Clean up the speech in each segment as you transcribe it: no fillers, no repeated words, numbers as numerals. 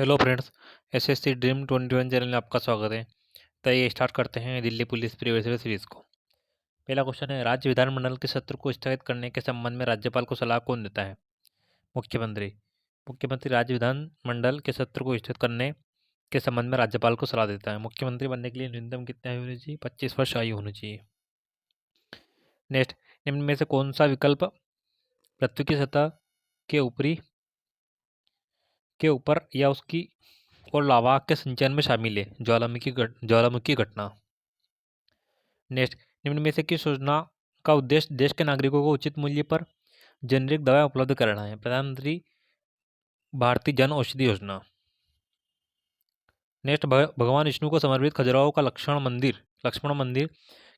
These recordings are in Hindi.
Hello friends. SSC dream 21 channel में आपका स्वागत है। तो ये स्टार्ट करते हैं Delhi police previous year series को। पहला क्वेश्चन है, राज्य विधानमंडल के सत्र को स्थगित करने के संबंध में राज्यपाल को सलाह कौन देता है? मुख्यमंत्री। मुख्यमंत्री राज्य विधानमंडल के सत्र को स्थगित करने के संबंध में राज्यपाल को सलाह देता है। मुख्यमंत्री बनने के लिए न्यूनतम कितनी आयु होनी चाहिए? 25 वर्ष आयु होनी चाहिए। नेक्स्ट, निम्न में से कौन सा विकल्प पृथ्वी की सतह के ऊपर या उसकी और लावा के संचयन में शामिल है? ज्वालामुखी घटना। नेक्स्ट, निम्न में से किस योजना का उद्देश्य देश के नागरिकों को उचित मूल्य पर जेनेरिक दवाएं उपलब्ध कराना है? प्रधानमंत्री भारतीय जन औषधि योजना। नेक्स्ट, भगवान विष्णु को समर्पित खजुराहो का लक्ष्मण मंदिर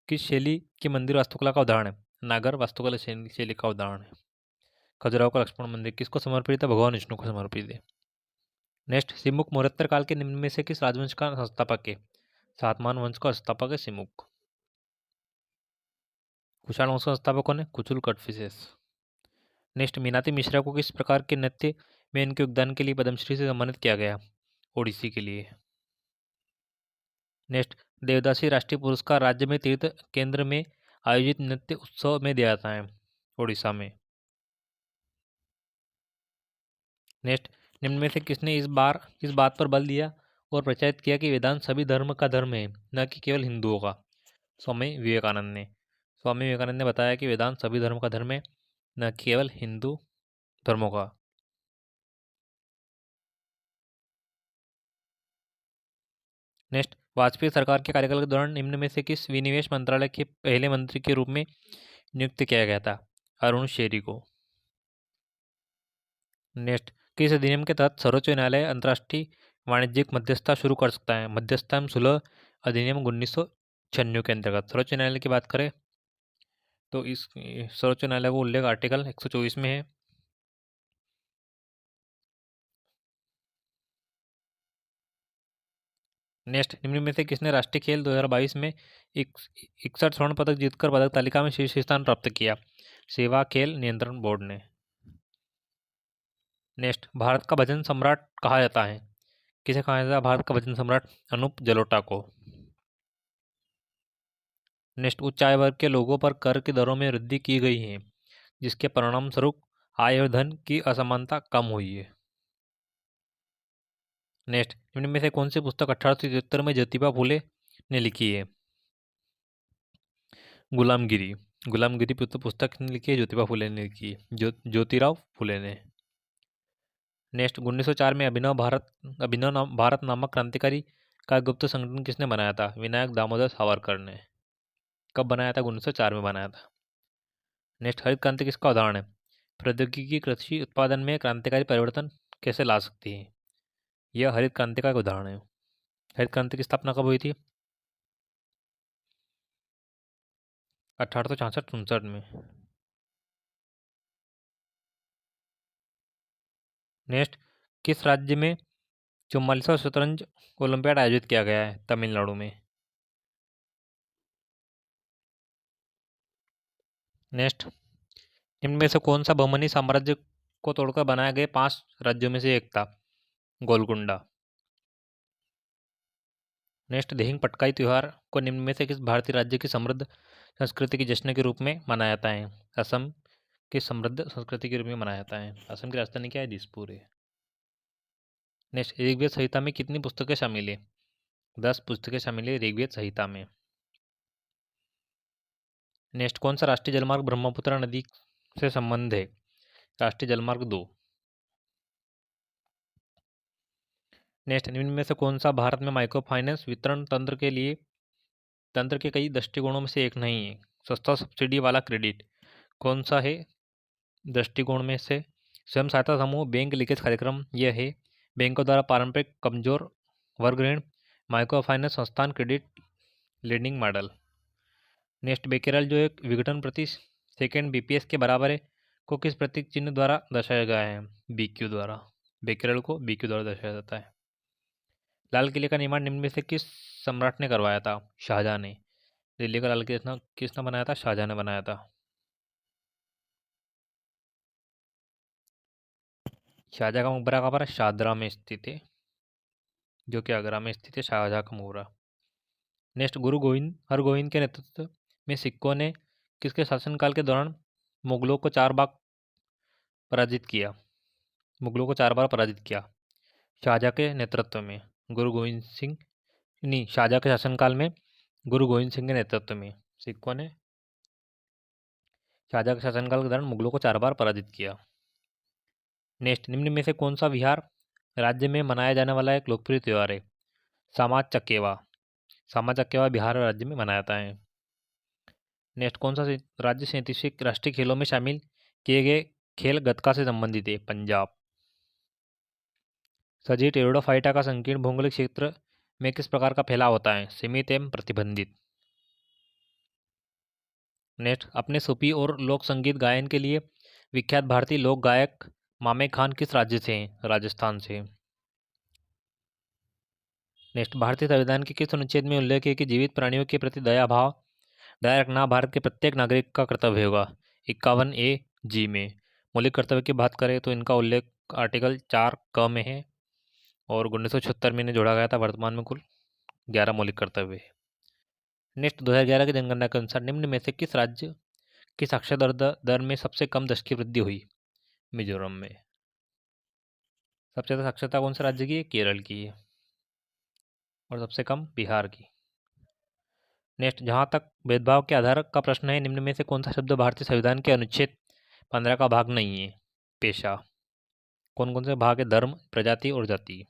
किस शैली की मंदिर वास्तुकला का उदाहरण है? नागर वास्तुकला शैली का उदाहरण है। खजुराहो का लक्ष्मण मंदिर किसको समर्पित है? भगवान विष्णु को समर्पित है। नेक्स्ट, सिमुक मौर्योत्तर काल के निम्न में से किस राजवंश का संस्थापक है? सातवाहन वंश का संस्थापक है सिमुक। कुषाण वंश का संस्थापक कौन है? कुचुल कटफिसेस। नेक्स्ट, मीनाती मिश्रा को किस प्रकार के नृत्य में इनके योगदान के लिए पद्मश्री से सम्मानित किया गया? ओडिसी के लिए। नेक्स्ट, देवदासी राष्ट्रीय पुरस्कार राज्य में तीर्थ केंद्र में आयोजित नृत्य उत्सव में दिया जाता है? ओडिशा में। नेक्स्ट, निम्न में से किसने इस बात पर बल दिया और प्रचारित किया कि वेदांत सभी धर्म का धर्म है, न कि केवल हिंदुओं का? स्वामी विवेकानंद ने बताया कि वेदांत सभी धर्म का धर्म है, न कि केवल हिंदू धर्मों का। नेक्स्ट, वाजपेयी सरकार के कार्यकाल के दौरान निम्न में से किस विनिवेश मंत्रालय के पहले मंत्री के रूप में नियुक्त किया गया था? अरुण शेरी को। नेक्स्ट, किस अधिनियम के तहत सर्वोच्च न्यायालय अंतर्राष्ट्रीय वाणिज्यिक मध्यस्थता शुरू कर सकता है? मध्यस्थता एवं सुलह अधिनियम 1996 के अंतर्गत। सर्वोच्च न्यायालय की बात करें तो इस सर्वोच्च न्यायालय को उल्लेख आर्टिकल 124 में है। नेक्स्ट, निम्न में से किसने राष्ट्रीय खेल 2022 में 61 स्वर्ण पदक जीतकर पदक तालिका में शीर्ष स्थान प्राप्त किया? सेवा खेल नियंत्रण बोर्ड ने। नेक्स्ट, भारत का भजन सम्राट कहा जाता है? किसे कहा जाता है भारत का भजन सम्राट? अनूप जलोटा को। नेक्स्ट, उच्च आय वर्ग के लोगों पर कर की दरों में वृद्धि की गई है, जिसके परिणाम स्वरूप आय और धन की असमानता कम हुई है। नेक्स्ट, निम्न में से कौन सी पुस्तक 1873 में ज्योतिबा फुले ने लिखी है? गुलामगिरी पुस्तक ने लिखी है, ज्योतिबा फुले ने लिखी है, ज्योतिराव फुले ने। नेक्स्ट, 1904 में अभिनव भारत नामक क्रांतिकारी का गुप्त संगठन किसने बनाया था? विनायक दामोदर सावरकर ने। कब बनाया था? 1904 में बनाया था। नेक्स्ट, हरित क्रांति किसका उदाहरण है? प्रौद्योगिकी कृषि उत्पादन में क्रांतिकारी परिवर्तन कैसे ला सकती है? यह हरित क्रांति का एक उदाहरण है। हरित क्रांति की स्थापना कब हुई थी? 1866 में। नेक्स्ट, किस राज्य में 44वां शतरंज ओलंपियाड आयोजित किया गया है? तमिलनाडु में। नेक्स्ट, निम्न में से कौन सा बहमनी साम्राज्य को तोड़कर बनाए गए 5 राज्यों में से एक था? गोलकुंडा। नेक्स्ट, दिहिंग पटकाई त्योहार को निम्न में से किस भारतीय राज्य की समृद्ध संस्कृति के जश्न के रूप में मनाया जाता है? असम की समृद्ध संस्कृति के रूप में मनाया जाता है। असम की राजधानी क्या है? दिसपुर है। नेक्स्ट, ऋग्वेद संहिता में कितनी पुस्तकें शामिल है? 10 पुस्तकें शामिल है ऋग्वेद संहिता में। नेक्स्ट, कौन सा राष्ट्रीय जलमार्ग ब्रह्मपुत्र नदी से संबंध है? राष्ट्रीय जलमार्ग 2। नेक्स्ट, निम्न में से कौन सा भारत में माइक्रो फाइनेंस वितरण तंत्र के कई दृष्टिकोणों में से एक नहीं है? सस्ता सब्सिडी वाला क्रेडिट। कौन सा है दृष्टिकोण में से? स्वयं सहायता समूह बैंक लीकेज कार्यक्रम यह है। बैंकों द्वारा पारंपरिक कमजोर वर्ग ऋण, माइक्रो फाइनेंस संस्थान क्रेडिट लेंडिंग मॉडल। नेक्स्ट, बेकेरल जो एक विघटन प्रति सेकेंड बीपीएस के बराबर है को किस प्रतीक चिन्ह द्वारा दर्शाया गया है? बीक्यू द्वारा। बेकेरल को बीक्यू द्वारा दर्शाया जाता है। लाल किले का निर्माण निम्न में से किस सम्राट ने करवाया था? शाहजहां ने। दिल्ली का लाल किला किसने बनाया था? शाहजहां ने बनाया था। शाहजहां का मकबरा कहाँ पर है? शाहदरा में स्थित है। जो कि आगरा में स्थित है, शाहजहाँ का मुहरा। नेक्स्ट, गुरु गोविंद हरगोविंद के नेतृत्व में सिखों ने किसके शासनकाल के दौरान मुगलों को 4 बार पराजित किया? मुगलों को 4 बार पराजित किया। शाहजहाँ के नेतृत्व में, गुरु गोविंद सिंह नहीं, शाहजहाँ के शासनकाल में गुरु गोविंद सिंह के नेतृत्व में सिखों ने शाहजहाँ के शासनकाल के दौरान मुगलों को 4 बार पराजित किया। नेक्स्ट, निम्न में से कौन सा बिहार राज्य में मनाया जाने वाला एक लोकप्रिय त्यौहार है? सामा चकेवा। सामा चकेवा बिहार राज्य में मनाया जाता है। नेक्स्ट, कौन सा राज्य 37वें राष्ट्रीय खेलों में शामिल किए गए खेल गतका से संबंधित है? पंजाब। सजीव टेरिडोफाइटा का संकीर्ण भौगोलिक क्षेत्र में किस प्रकार का फैलाव होता है? सीमित एवं प्रतिबंधित। नेक्स्ट, अपने सूफी और लोक संगीत गायन के लिए विख्यात भारतीय लोक गायक मामे खान किस राज्य से हैं? राजस्थान से। नेक्स्ट, भारतीय संविधान के किस अनुच्छेद में उल्लेख है कि जीवित प्राणियों के प्रति दया रखना भारत के प्रत्येक नागरिक का कर्तव्य होगा? 51A(g) में। मौलिक कर्तव्य की बात करें तो इनका उल्लेख आर्टिकल 4(क) में है और 1976 में इन्हें जोड़ा गया था। वर्तमान में कुल 11 मौलिक कर्तव्य है। नेक्स्ट, 2011 की जनगणना के अनुसार निम्न में से किस राज्य की साक्षरता दर में सबसे कम 10 की वृद्धि हुई? मिजोरम में। सबसे ज़्यादा साक्षरता कौन से राज्य की है? केरल की है। और सबसे कम बिहार की। नेक्स्ट, जहाँ तक भेदभाव के आधार का प्रश्न है, निम्न में से कौन सा शब्द भारतीय संविधान के अनुच्छेद 15 का भाग नहीं है? पेशा। कौन कौन से भाग है? धर्म, प्रजाति और जाति।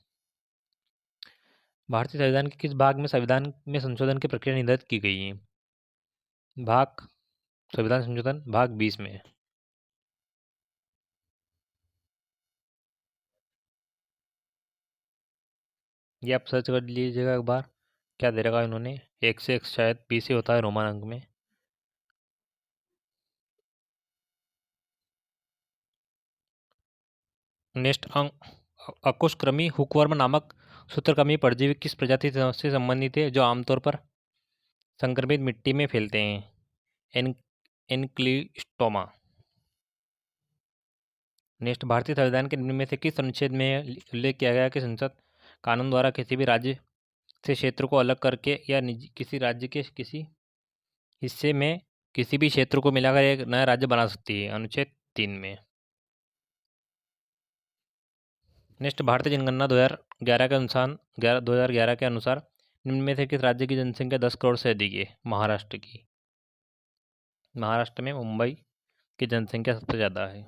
भारतीय संविधान के किस भाग में संविधान में संशोधन की प्रक्रिया निर्धारित की गई है? संविधान संशोधन भाग 20 में। ये आप सर्च कर लीजिएगा एक बार, क्या दे रखा है इन्होंने। 1 से 1 शायद 20 ही होता है रोमन अंक में। नेक्स्ट, अकुशक्रमी हुकवर्म नामक सूत्रकृमि परजीवी किस प्रजाति से संबंधित है जो आमतौर पर संक्रमित मिट्टी में फैलते हैं? एनक्लीस्टोमा। नेक्स्ट, भारतीय संविधान के निम्न में से किस अनुच्छेद में उल्लेख किया गया कि संसद कानून द्वारा किसी भी राज्य से क्षेत्र को अलग करके या किसी राज्य के किसी हिस्से में किसी भी क्षेत्र को मिलाकर एक नया राज्य बना सकती है? अनुच्छेद 3 में। नेक्स्ट, भारतीय जनगणना 2011 के अनुसार निम्न में से किस राज्य की जनसंख्या 10 करोड़ से अधिक है? महाराष्ट्र की। महाराष्ट्र में मुंबई की जनसंख्या सबसे ज़्यादा है।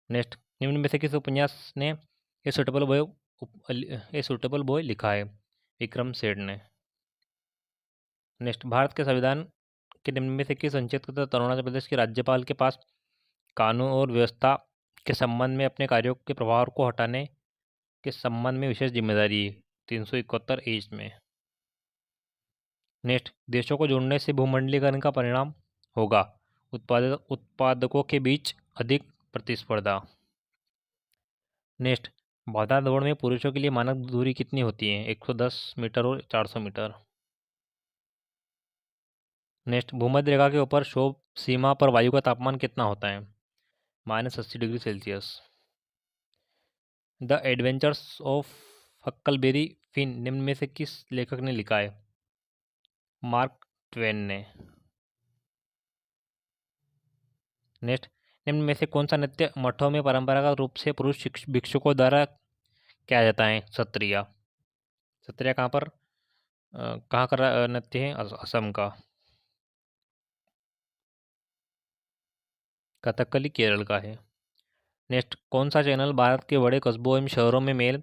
नेक्स्ट, निम्न में से किस उपन्यास ने ए सुटेबल बॉय लिखा है? विक्रम सेठ ने। नेक्स्ट, भारत के संविधान के निम्न में से किस अनुच्छेद के तहत अरुणाचल प्रदेश के राज्यपाल के पास कानून और व्यवस्था के संबंध में अपने कार्यों के प्रभाव को हटाने के संबंध में विशेष जिम्मेदारी है? 371 में। नेक्स्ट, देशों को जोड़ने से भूमंडलीकरण का परिणाम होगा? उत्पादकों के बीच अधिक प्रतिस्पर्धा। नेक्स्ट, बाधा दौड़ में पुरुषों के लिए मानक दूरी कितनी होती है? 110 मीटर और 400 मीटर। नेक्स्ट, भूमध्य रेखा के ऊपर क्षोभ सीमा पर वायु का तापमान कितना होता है? -80 degree Celsius. The adventures of Huckleberry Finn निम्न में से किस लेखक ने लिखा है? मार्क ट्वेन ने। नेक्स्ट, निम्न में से कौन सा नृत्य मठों में परंपरागत रूप से पुरुष भिक्षुकों द्वारा किया जाता है? सत्रिया। सत्रिया कहाँ का नृत्य है? असम का। कथकली केरल का है। नेक्स्ट, कौन सा चैनल भारत के बड़े कस्बों एवं शहरों में मेल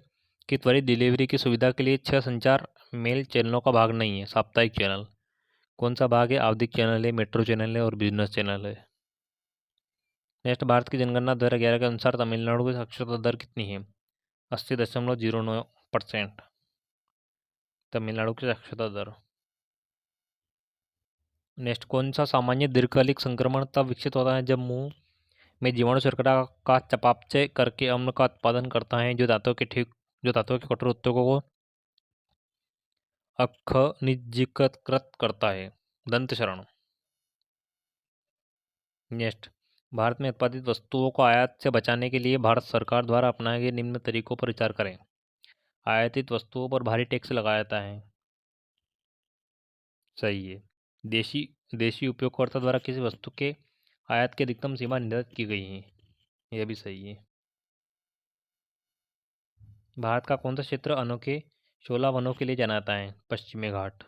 की त्वरित डिलीवरी की सुविधा के लिए 6 संचार मेल चैनलों का भाग नहीं है? साप्ताहिक चैनल। कौन सा भाग है? आवधिक चैनल है, मेट्रो चैनल है और बिजनेस चैनल है। नेक्स्ट, भारत की जनगणना 2011 के अनुसार तमिलनाडु की साक्षरता दर कितनी है? 80.09%। तमिलनाडु की साक्षरता दर। नेक्स्ट, कौन सा सामान्य दीर्घकालिक संक्रमण तब विकसित होता है जब मुंह में जीवाणु शर्करा का चयापचय करके अम्ल का उत्पादन करता है जो दांतों के कठोर ऊतकों को अखनिजीकृत करता है? दंत शरण। नेक्स्ट, भारत में उत्पादित वस्तुओं को आयात से बचाने के लिए भारत सरकार द्वारा अपनाए गए निम्न तरीकों पर विचार करें। आयातित वस्तुओं पर भारी टैक्स लगाया जाता है। सही है। देशी देशी उपयोगकर्ता द्वारा किसी वस्तु के आयात की अधिकतम सीमा निर्धारित की गई है। यह भी सही है। भारत का कौन सा क्षेत्र अनोखे 16 वनों के लिए जाना जाता है? पश्चिमी घाट।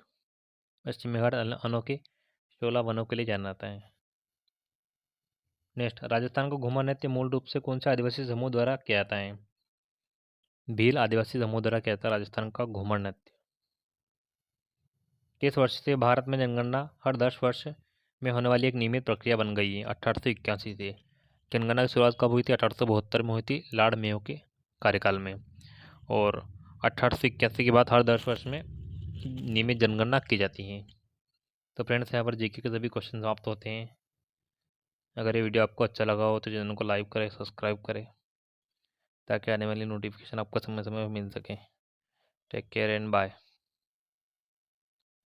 पश्चिमी घाट अनोखे 16 वनों के लिए जाना जाता है। नेक्स्ट, राजस्थान का घूमर नृत्य मूल रूप से कौन से आदिवासी समूह द्वारा किया जाता है? भील आदिवासी समूह द्वारा किया जाता है राजस्थान का घूमर नृत्य। किस वर्ष से भारत में जनगणना हर 10 वर्ष में होने वाली एक नियमित प्रक्रिया बन गई है? 1881 से। जनगणना की शुरुआत कब हुई थी? 1872 में हुई थी, लॉर्ड मेयो के कार्यकाल में। और 1881 के बाद हर 10 वर्ष में नियमित जनगणना की जाती है। तो फ्रेंड्स, यहाँ पर जीके के सभी क्वेश्चन समाप्त होते हैं। अगर ये वीडियो आपको अच्छा लगा हो तो चैनल को लाइक करें, सब्सक्राइब करें, ताकि आने वाली नोटिफिकेशन आपको समय समय पर मिल सके। Take care and bye.